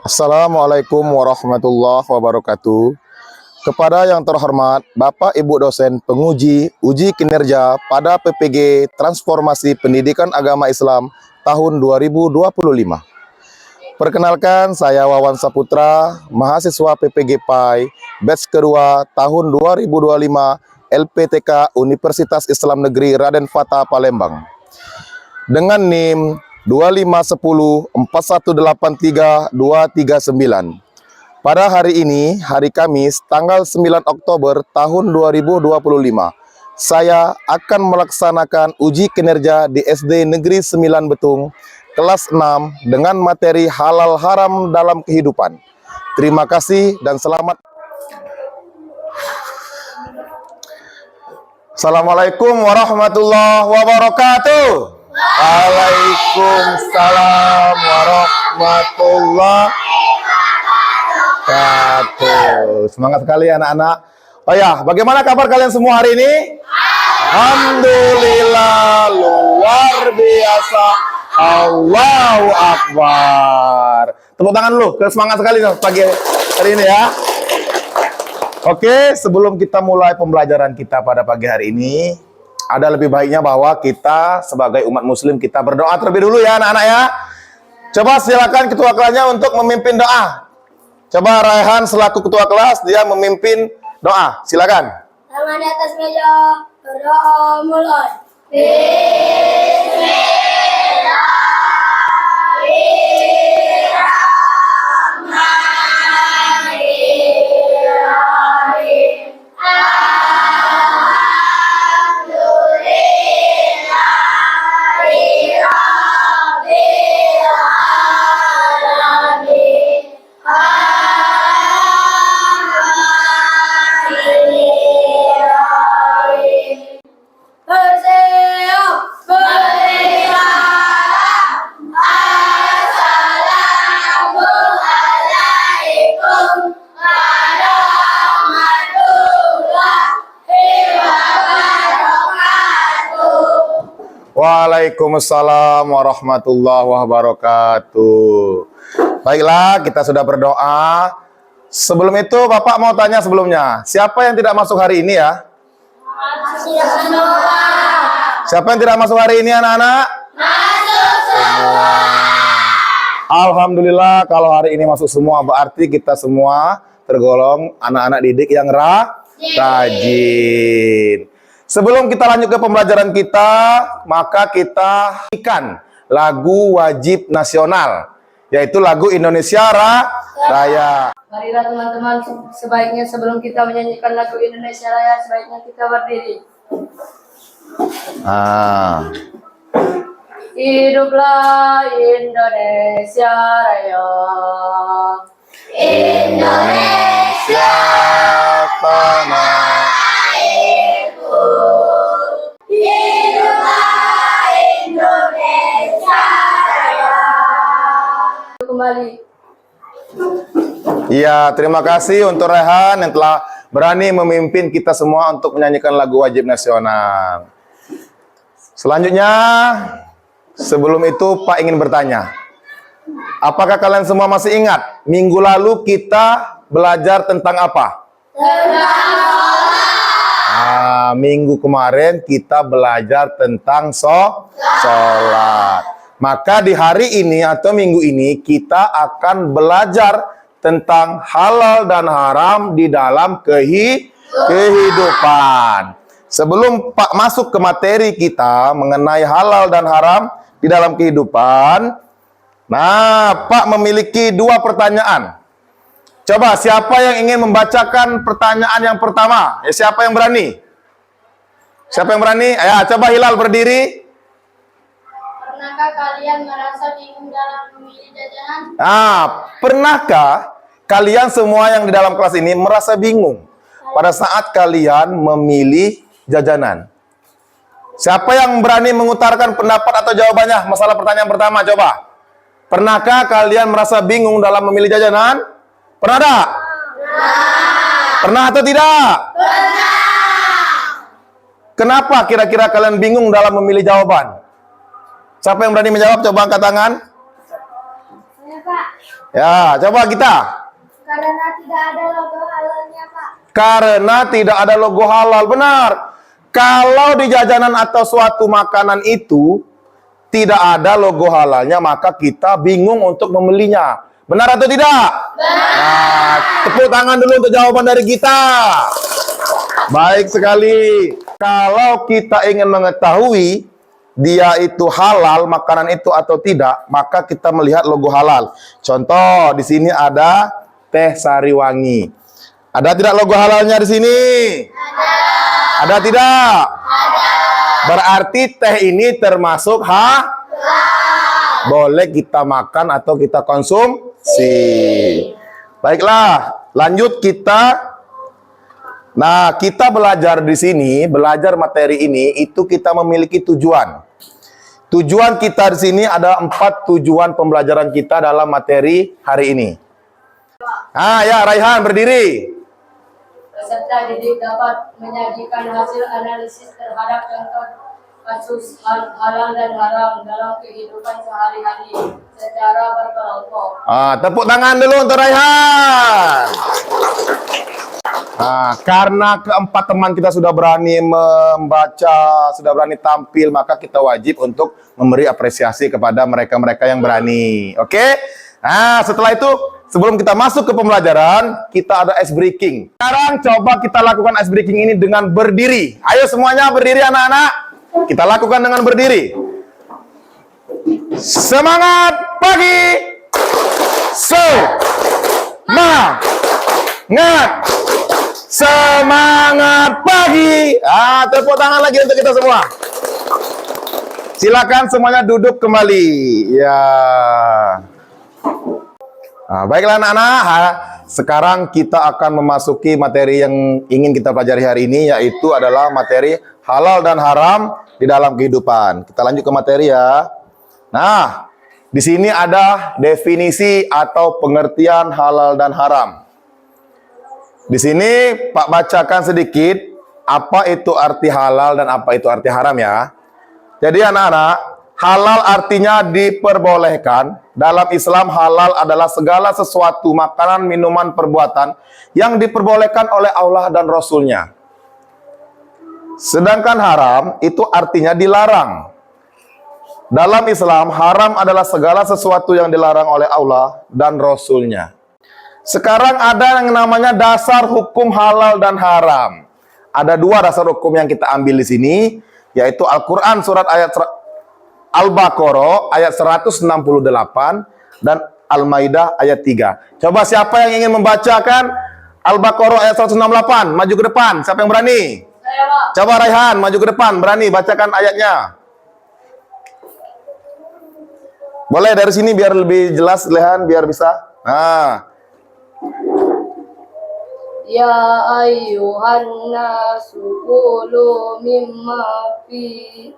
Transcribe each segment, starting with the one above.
Assalamualaikum warahmatullahi wabarakatuh. Kepada yang terhormat Bapak Ibu dosen penguji uji kinerja pada PPG Transformasi Pendidikan Agama Islam tahun 2025. Perkenalkan, saya Wawan Saputra, mahasiswa PPG PAI batch kedua tahun 2025 LPTK Universitas Islam Negeri Raden Fatah Palembang. Dengan NIM 25104183 Pada hari ini, hari Kamis, tanggal 9 Oktober tahun 2025, saya akan melaksanakan uji kinerja di SD Negeri 9 Betung, kelas 6, dengan materi halal haram dalam kehidupan. Terima kasih dan selamat. Assalamualaikum warahmatullahi wabarakatuh. Waalaikumsalam warahmatullahi wabarakatuh. Semangat sekali anak-anak. Oh ya, bagaimana kabar kalian semua hari ini? Alhamdulillah, luar biasa. Allahu Akbar. Tepuk tangan dulu, semangat sekali pagi hari ini ya. Oke, sebelum kita mulai pembelajaran kita pada pagi hari ini, ada lebih baiknya bahwa kita sebagai umat muslim kita berdoa terlebih dulu ya anak-anak ya. Coba silakan ketua kelasnya untuk memimpin doa. Coba Raihan selaku ketua kelas, dia memimpin doa. Silakan. Tangan di atas meja, berdoa mulai. Waalaikumsalam warahmatullahi wabarakatuh. Baiklah, kita sudah berdoa. Sebelum itu, Bapak mau tanya sebelumnya, siapa yang tidak masuk hari ini ya? Siapa yang tidak masuk hari ini anak-anak? Masuk semua. Alhamdulillah, kalau hari ini masuk semua, berarti kita semua tergolong anak-anak didik yang rajin. Sebelum kita lanjut ke pembelajaran kita, maka kita nyanyikan lagu wajib nasional, yaitu lagu Indonesia Raya. Marilah teman-teman, sebaiknya sebelum kita menyanyikan lagu Indonesia Raya, sebaiknya kita berdiri. Hiduplah Indonesia Raya. Indonesia tanah airku. Hiduplah Indonesia Raya. Kembali. Iya, terima kasih untuk Rehan yang telah berani memimpin kita semua untuk menyanyikan lagu wajib nasional. Selanjutnya, sebelum itu Pak ingin bertanya, apakah kalian semua masih ingat minggu lalu kita belajar tentang apa? Minggu kemarin kita belajar tentang sholat. Maka di hari ini atau minggu ini kita akan belajar tentang halal dan haram di dalam kehidupan. Sebelum Pak masuk ke materi kita mengenai halal dan haram di dalam kehidupan, nah Pak memiliki dua pertanyaan. Coba siapa yang ingin membacakan pertanyaan yang pertama? Siapa yang berani? Siapa yang berani? Ayo, coba Hilal berdiri. Pernahkah kalian merasa bingung dalam memilih jajanan? Pernahkah kalian semua yang di dalam kelas ini merasa bingung pada saat kalian memilih jajanan? Siapa yang berani mengutarakan pendapat atau jawabannya? Masalah pertanyaan pertama, coba. Pernahkah kalian merasa bingung dalam memilih jajanan? Pernah tak? Pernah atau tidak? Pernah. Kenapa kira-kira kalian bingung dalam memilih jawaban? Siapa yang berani menjawab? Coba angkat tangan. Saya Pak. Ya, coba kita. Karena tidak ada logo halalnya, Pak. Karena tidak ada logo halal. Benar. Kalau di jajanan atau suatu makanan itu tidak ada logo halalnya, maka kita bingung untuk membelinya. Benar atau tidak? Benar. Nah, tepuk tangan dulu untuk jawaban dari kita. Baik sekali. Kalau kita ingin mengetahui dia itu halal makanan itu atau tidak, maka kita melihat logo halal. Contoh, di sini ada teh Sariwangi. Ada tidak logo halalnya di sini? Ada. Ada tidak? Ada. Berarti teh ini termasuk boleh kita makan atau kita konsumsi. Baiklah, lanjut kita. Nah, kita belajar di sini, belajar materi ini, itu kita memiliki tujuan. Tujuan kita di sini ada 4 tujuan pembelajaran kita dalam materi hari ini. Ah, ya, Raihan berdiri. Peserta didik dapat menyajikan hasil analisis terhadap contoh kasus halal dan haram dalam kehidupan sehari-hari secara berkelompok. Ah, tepuk tangan dulu untuk Raihan. Nah, karena keempat teman kita sudah berani membaca, sudah berani tampil, maka kita wajib untuk memberi apresiasi kepada mereka-mereka yang berani. Oke? Nah, setelah itu, sebelum kita masuk ke pembelajaran, kita ada ice breaking. Sekarang coba kita lakukan ice breaking ini dengan berdiri. Ayo semuanya berdiri anak-anak. Kita lakukan dengan berdiri. Semangat pagi. Semangat. Semangat pagi. Ah, tepuk tangan lagi untuk kita semua. Silakan semuanya duduk kembali. Ya. Nah, baiklah anak-anak. Sekarang kita akan memasuki materi yang ingin kita pelajari hari ini, yaitu adalah materi halal dan haram di dalam kehidupan. Kita lanjut ke materi ya. Nah, di sini ada definisi atau pengertian halal dan haram. Di sini Pak bacakan sedikit apa itu arti halal dan apa itu arti haram ya. Jadi anak-anak, halal artinya diperbolehkan. Dalam Islam halal adalah segala sesuatu makanan, minuman, perbuatan yang diperbolehkan oleh Allah dan Rasul-Nya. Sedangkan haram itu artinya dilarang. Dalam Islam haram adalah segala sesuatu yang dilarang oleh Allah dan Rasul-Nya. Sekarang ada yang namanya dasar hukum halal dan haram. Ada 2 dasar hukum yang kita ambil di sini, yaitu Al-Quran surat ayat Al-Baqarah ayat 168 dan Al-Maidah ayat 3. Coba siapa yang ingin membacakan Al-Baqarah ayat 168? Maju ke depan. Siapa yang berani? Saya, Pak. Coba Raihan maju ke depan, berani bacakan ayatnya. Boleh dari sini biar lebih jelas, Raihan, biar bisa. Nah. Ya ayyuhan nasu kulu mimma fil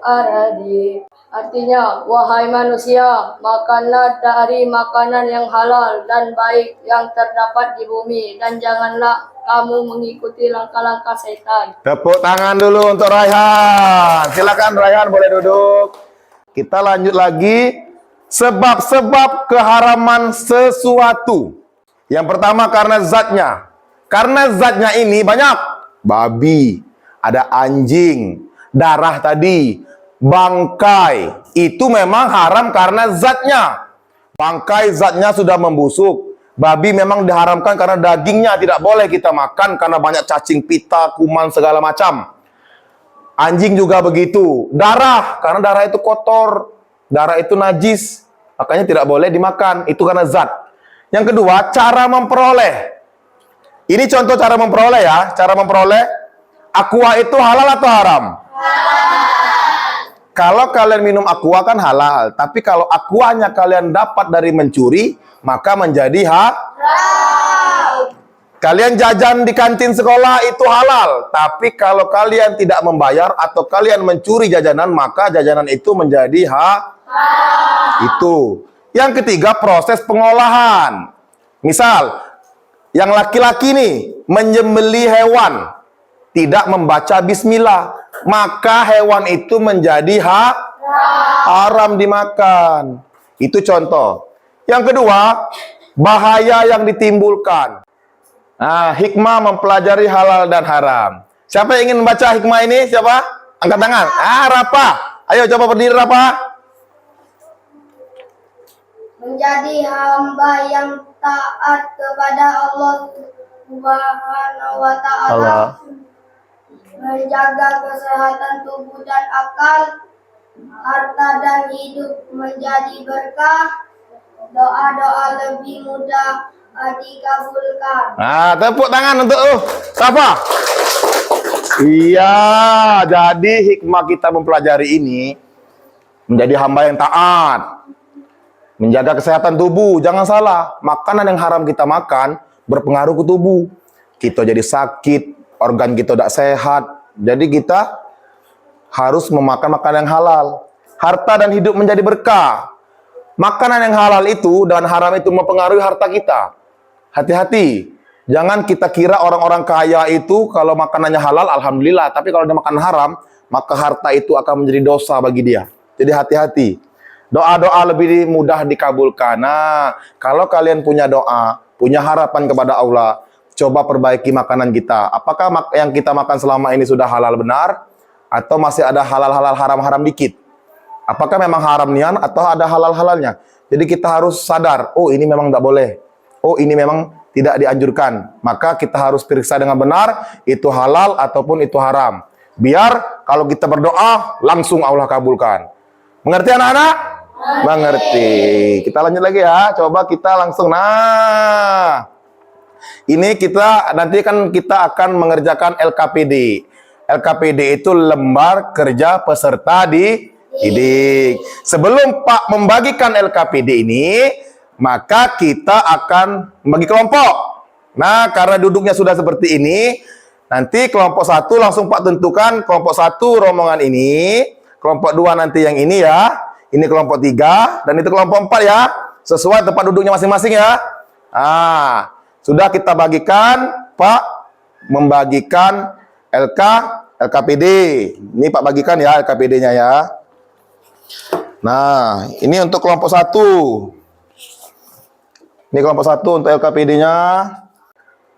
ardi. Artinya, wahai manusia, makanlah dari makanan yang halal dan baik yang terdapat di bumi, dan janganlah kamu mengikuti langkah-langkah setan. Tepuk tangan dulu untuk Raihan. Silakan Raihan, boleh duduk. Kita lanjut lagi. Sebab-sebab keharaman sesuatu. Yang pertama karena zatnya. Karena zatnya ini banyak. Babi, ada anjing, darah tadi, bangkai. Itu memang haram karena zatnya. Bangkai zatnya sudah membusuk. Babi memang diharamkan karena dagingnya tidak boleh kita makan karena banyak cacing pita, kuman, segala macam. Anjing juga begitu. Darah, karena darah itu kotor. Darah itu najis. Makanya tidak boleh dimakan. Itu karena zat. Yang kedua, cara memperoleh. Ini contoh cara memperoleh ya. Cara memperoleh. Aqua itu halal atau haram? Halal. Kalau kalian minum aqua kan halal. Tapi kalau aquanya kalian dapat dari mencuri, maka menjadi haram. Kalian jajan di kantin sekolah itu halal. Tapi kalau kalian tidak membayar atau kalian mencuri jajanan, maka jajanan itu menjadi haram. Itu. Yang ketiga, proses pengolahan. Misal, yang laki-laki nih menyembelih hewan, tidak membaca bismillah, maka hewan itu menjadi haram dimakan. Itu contoh. Yang kedua, bahaya yang ditimbulkan. Nah, hikmah mempelajari halal dan haram. Siapa yang ingin membaca hikmah ini? Siapa? Angkat tangan. Rafa. Ayo coba berdiri, Rafa. Menjadi hamba yang taat kepada Allah Subhanahu wa Ta'ala. Allah. Menjaga kesehatan tubuh dan akal, harta dan hidup menjadi berkah, doa-doa lebih mudah dikabulkan. Nah, tepuk tangan untuk Rafa. Iya, jadi hikmah kita mempelajari ini menjadi hamba yang taat, menjaga kesehatan tubuh. Jangan salah, makanan yang haram kita makan berpengaruh ke tubuh. Kita jadi sakit, organ kita tidak sehat. Jadi kita harus memakan makanan yang halal. Harta dan hidup menjadi berkah. Makanan yang halal itu dan haram itu mempengaruhi harta kita. Hati-hati. Jangan kita kira orang-orang kaya itu kalau makanannya halal, alhamdulillah. Tapi kalau dia makan haram, maka harta itu akan menjadi dosa bagi dia. Jadi hati-hati. Doa-doa lebih mudah dikabulkan. Nah, kalau kalian punya doa, punya harapan kepada Allah, coba perbaiki makanan kita. Apakah yang kita makan selama ini sudah halal benar? Atau masih ada halal-halal haram-haram dikit? Apakah memang haram nian atau ada halal-halalnya? Jadi kita harus sadar, oh ini memang tidak boleh. Oh ini memang tidak dianjurkan. Maka kita harus periksa dengan benar, itu halal ataupun itu haram. Biar kalau kita berdoa, langsung Allah kabulkan. Mengerti anak-anak? Mengerti. Kita lanjut lagi ya. Coba kita langsung. Nah, ini kita nanti kan kita akan mengerjakan LKPD. LKPD itu lembar kerja peserta didik. Sebelum Pak membagikan LKPD ini, maka kita akan membagi kelompok. Nah, karena duduknya sudah seperti ini, nanti kelompok 1 langsung Pak tentukan kelompok 1 rombongan ini, kelompok 2 nanti yang ini ya, ini kelompok 3, dan itu kelompok 4 ya, sesuai tempat duduknya masing-masing ya. Nah, sudah kita bagikan, Pak membagikan LKPD. Ini Pak bagikan ya LKPD-nya ya. Nah, ini untuk kelompok 1. Ini kelompok 1 untuk LKPD-nya.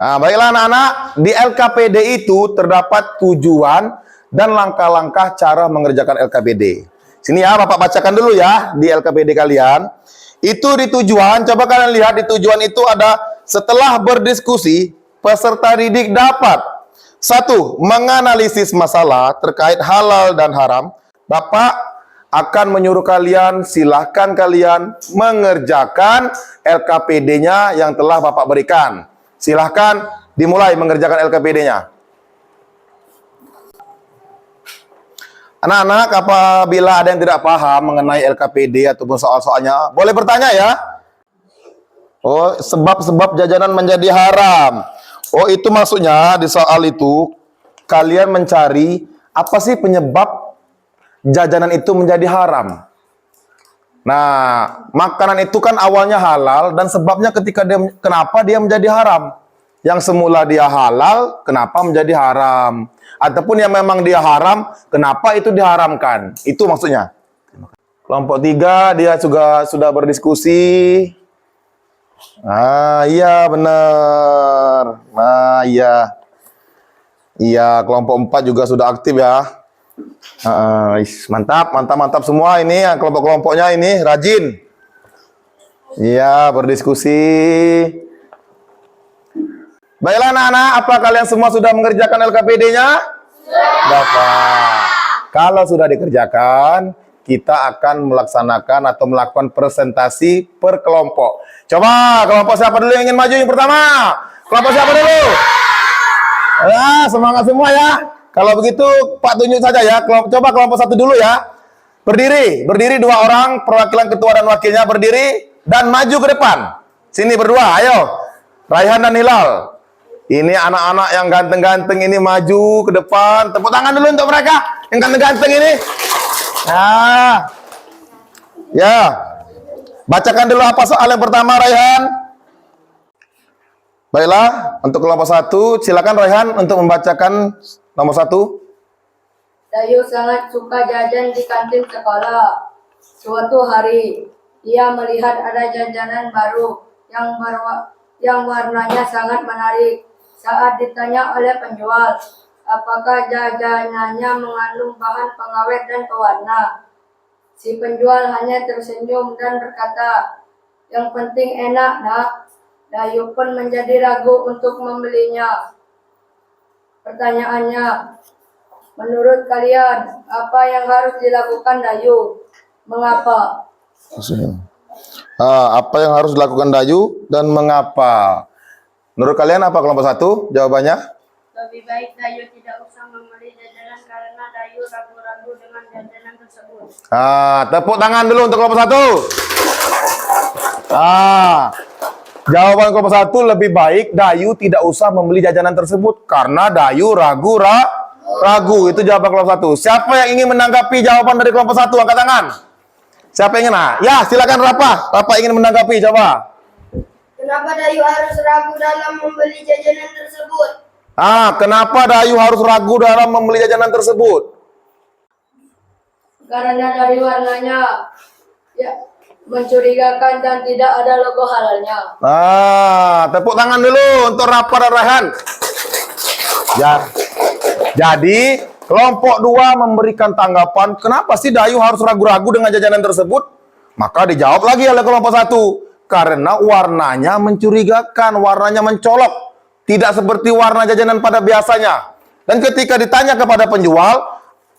Nah, baiklah anak-anak, di LKPD itu terdapat tujuan dan langkah-langkah cara mengerjakan LKPD. Sini ya, Bapak bacakan dulu ya di LKPD kalian. Itu di tujuan, coba kalian lihat di tujuan itu ada setelah berdiskusi, peserta didik dapat 1. Menganalisis masalah terkait halal dan haram. Bapak akan menyuruh kalian, silahkan kalian mengerjakan LKPD-nya yang telah Bapak berikan. Silahkan dimulai mengerjakan LKPD-nya. Anak-anak, apabila ada yang tidak paham mengenai LKPD ataupun soal-soalnya, boleh bertanya ya. Oh, sebab-sebab jajanan menjadi haram. Oh, itu maksudnya di soal itu, kalian mencari apa sih penyebab jajanan itu menjadi haram. Nah, makanan itu kan awalnya halal dan sebabnya kenapa dia menjadi haram. Yang semula dia halal, kenapa menjadi haram? Ataupun yang memang dia haram, kenapa itu diharamkan? Itu maksudnya. Kelompok 3 dia juga sudah berdiskusi. Ah, iya benar. Nah, iya. Iya, kelompok 4 juga sudah aktif ya. Mantap, mantap, mantap semua ini yang kelompok-kelompoknya ini rajin. Iya, berdiskusi. Baiklah anak-anak, apa kalian semua sudah mengerjakan LKPD-nya? Dapat. Kalau sudah dikerjakan, kita akan melaksanakan atau melakukan presentasi per kelompok. Coba kelompok siapa dulu yang ingin maju yang pertama? Kelompok siapa dulu? Ya, semangat semua ya. Kalau begitu Pak tunjuk saja ya. Coba kelompok 1 dulu ya. Berdiri 2 orang, perwakilan ketua dan wakilnya berdiri dan maju ke depan. Sini berdua, ayo. Raihan dan Hilal. Ini anak-anak yang ganteng-ganteng ini maju ke depan. Tepuk tangan dulu untuk mereka yang ganteng-ganteng ini. Nah. Ya. Bacakan dulu apa soal yang pertama, Raihan. Baiklah, untuk kelompok 1, silakan Raihan untuk membacakan nomor 1. Dayu sangat suka jajan di kantin sekolah. Suatu hari, Ia melihat ada jajanan baru yang warnanya sangat menarik. Saat ditanya oleh penjual, apakah jajanannya mengandung bahan pengawet dan pewarna, si penjual hanya tersenyum dan berkata, "Yang penting enak, Nak." Dayu pun menjadi ragu untuk membelinya. Pertanyaannya, menurut kalian, apa yang harus dilakukan Dayu? Mengapa? Apa yang harus dilakukan Dayu dan mengapa? Menurut kalian apa kelompok 1? Jawabannya? Lebih baik Dayu tidak usah membeli jajanan karena Dayu ragu-ragu dengan jajanan tersebut. Tepuk tangan dulu untuk kelompok 1. Jawaban kelompok 1, lebih baik Dayu tidak usah membeli jajanan tersebut karena Dayu ragu. Itu jawaban kelompok 1. Siapa yang ingin menanggapi jawaban dari kelompok 1? Angkat tangan. Siapa yang ingin? Ya, silakan Rapa. Rapa ingin menanggapi, coba. Kenapa Dayu harus ragu dalam membeli jajanan tersebut? Kenapa Dayu harus ragu dalam membeli jajanan tersebut? Karena dari warnanya mencurigakan dan tidak ada logo halalnya. Tepuk tangan dulu untuk Rapa dan Raihan. Jadi, kelompok 2 memberikan tanggapan, kenapa sih Dayu harus ragu-ragu dengan jajanan tersebut? Maka dijawab lagi oleh kelompok 1. Karena warnanya mencurigakan, warnanya mencolok. Tidak seperti warna jajanan pada biasanya. Dan ketika ditanya kepada penjual,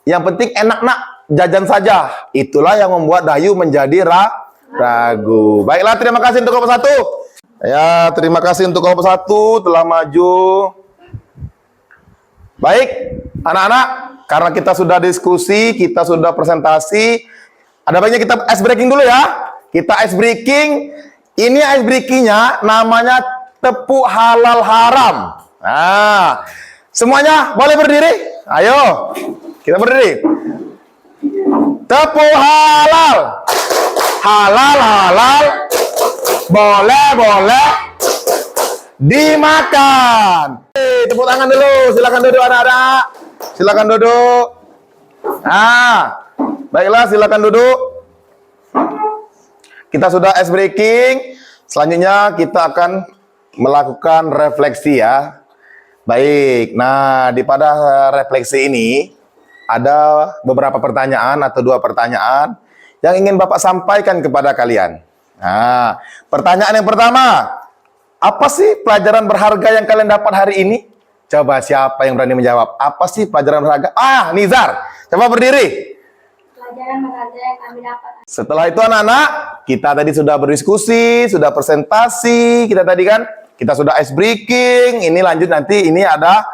yang penting enak nak, jajan saja. Itulah yang membuat Dayu menjadi ragu. Baiklah, terima kasih untuk kelompok 1. Ya, terima kasih untuk kelompok 1 telah maju. Baik, anak-anak, karena kita sudah diskusi, kita sudah presentasi, ada baiknya kita ice breaking dulu ya. Kita ice breaking. Ini ice breaking-nya namanya tepuk halal haram. Semuanya boleh berdiri? Ayo, kita berdiri. Tepuk halal. Halal, boleh dimakan. Tepuk tangan dulu. Silakan duduk anak-anak. Silakan duduk. Baiklah, silakan duduk. Kita sudah ice breaking. Selanjutnya kita akan melakukan refleksi ya. Baik. Nah, di pada refleksi ini ada beberapa pertanyaan atau 2 pertanyaan yang ingin Bapak sampaikan kepada kalian. Pertanyaan yang pertama, apa sih pelajaran berharga yang kalian dapat hari ini? Coba siapa yang berani menjawab? Apa sih pelajaran berharga? Nizar, coba berdiri. Pelajaran berharga yang kami dapat. Setelah itu anak-anak, kita tadi sudah berdiskusi, sudah presentasi, kita sudah ice breaking. Ini lanjut nanti, ini ada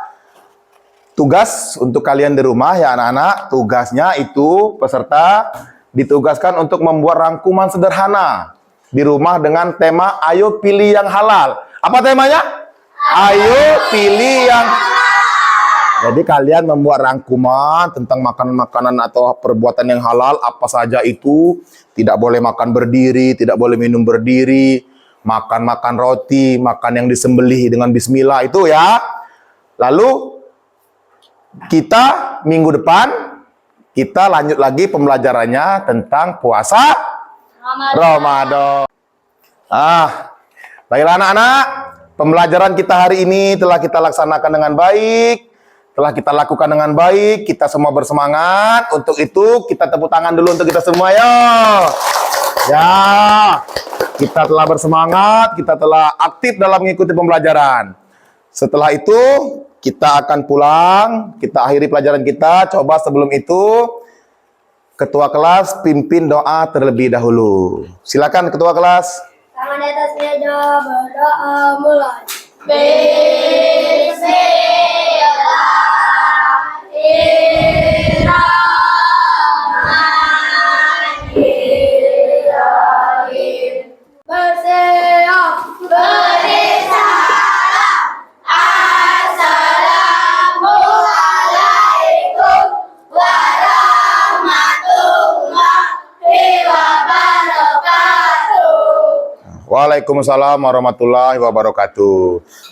tugas untuk kalian di rumah ya anak-anak. Tugasnya itu peserta ditugaskan untuk membuat rangkuman sederhana di rumah dengan tema ayo pilih yang halal. Apa temanya? Ayo pilih yang halal. Jadi kalian membuat rangkuman tentang makanan-makanan atau perbuatan yang halal, apa saja itu. Tidak boleh makan berdiri, tidak boleh minum berdiri, makan roti, makan yang disembelih dengan bismillah itu ya. Lalu kita minggu depan kita lanjut lagi pembelajarannya tentang puasa Ramadan. Baiklah anak-anak, pembelajaran kita hari ini telah kita laksanakan dengan baik, telah kita lakukan dengan baik, kita semua bersemangat. Untuk itu kita tepuk tangan dulu untuk kita semua ya. Kita telah bersemangat, kita telah aktif dalam mengikuti pembelajaran. Setelah itu kita akan pulang, kita akhiri pelajaran kita. Coba sebelum itu ketua kelas pimpin doa terlebih dahulu. Silakan ketua kelas. Tangan di atas meja, berdoa mulai. Bismillahirrahmanirrahim. Bersiap, berisalam. Assalamualaikum warahmatullahi wabarakatuh. Waalaikumsalam warahmatullahi wabarakatuh.